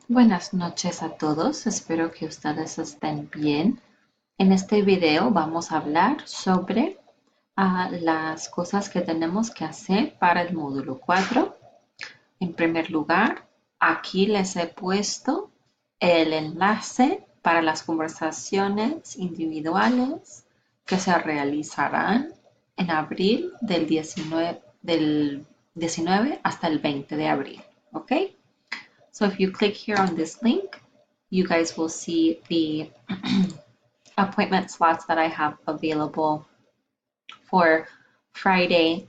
Buenas noches a todos, espero que ustedes estén bien. En este video vamos a hablar sobre las cosas que tenemos que hacer para el módulo 4. En primer lugar, aquí les he puesto el enlace para las conversaciones individuales que se realizarán en abril del 19 hasta el 20 de abril. ¿Ok? So if you click here on this link, you guys will see the appointment slots that I have available for Friday,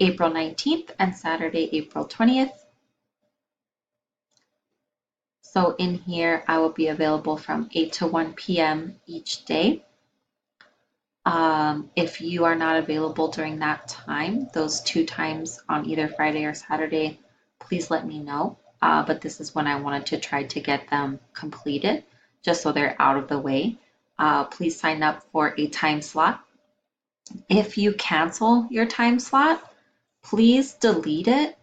April 19th and Saturday, April 20th. So in here, I will be available from 8 to 1 p.m. each day. If you are not available during that time, those 2 times on either Friday or Saturday, please let me know. But this is when I wanted to try to get them completed, just so they're out of the way. Please sign up for a time slot. If you cancel your time slot, please delete it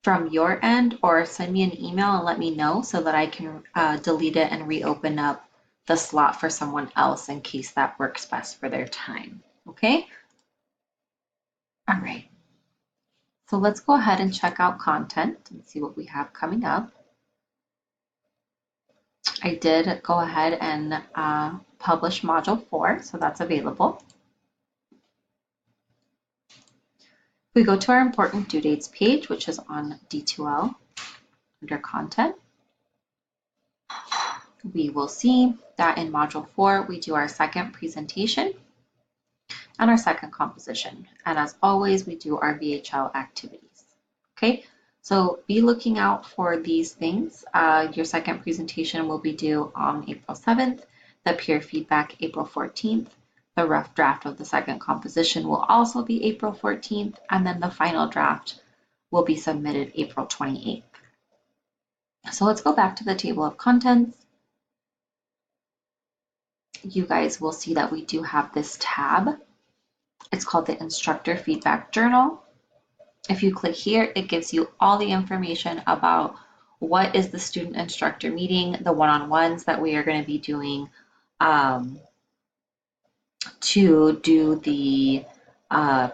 from your end or send me an email and let me know so that I can delete it and reopen up the slot for someone else in case that works best for their time. Okay? All right. So let's go ahead and check out content and see what we have coming up. I did go ahead and publish module 4, so that's available. We go to our important due dates page, which is on D2L under content. We will see that in module 4, we do our second presentation and our second composition. And as always, we do our VHL activities. Okay, so be looking out for these things. Your second presentation will be due on April 7th, the peer feedback April 14th, the rough draft of the second composition will also be April 14th, and then the final draft will be submitted April 28th. So let's go back to the table of contents. You guys will see that we do have this tab. It's called the Instructor Feedback Journal. If you click here, it gives you all the information about what is the student instructor meeting, the one-on-ones that we are going to be doing to do the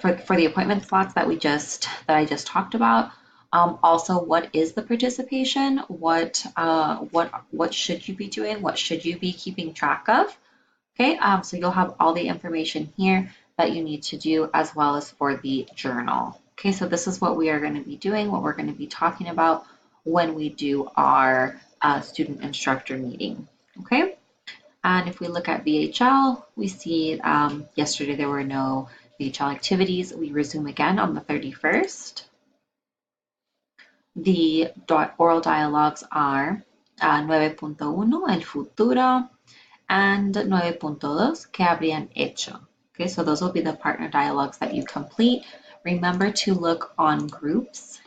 for the appointment slots that I just talked about. Also, what is the participation? What should you be doing? What should you be keeping track of? Okay, so you'll have all the information here that you need to do as well as for the journal. Okay, so this is what we are going to be doing, what we're going to be talking about when we do our student instructor meeting. Okay, and if we look at VHL, we see yesterday there were no VHL activities. We resume again on the 31st. The oral dialogues are 9.1, el futuro, and 9.2, ¿qué habrían hecho? Okay, so those will be the partner dialogues that you complete. Remember to look on groups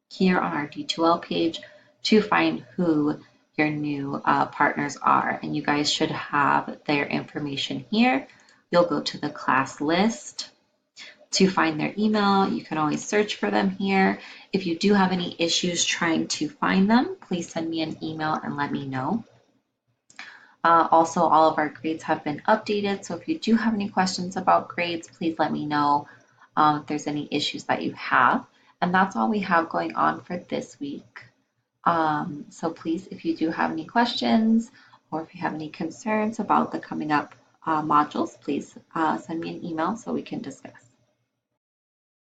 here on our D2L page to find who your new partners are. And you guys should have their information here. You'll go to the class list to find their email. You can always search for them here. If you do have any issues trying to find them, please send me an email and let me know. Also, all of our grades have been updated, so if you do have any questions about grades, please let me know if there's any issues that you have. And that's all we have going on for this week. So please, if you do have any questions or if you have any concerns about the coming up modules, please send me an email so we can discuss.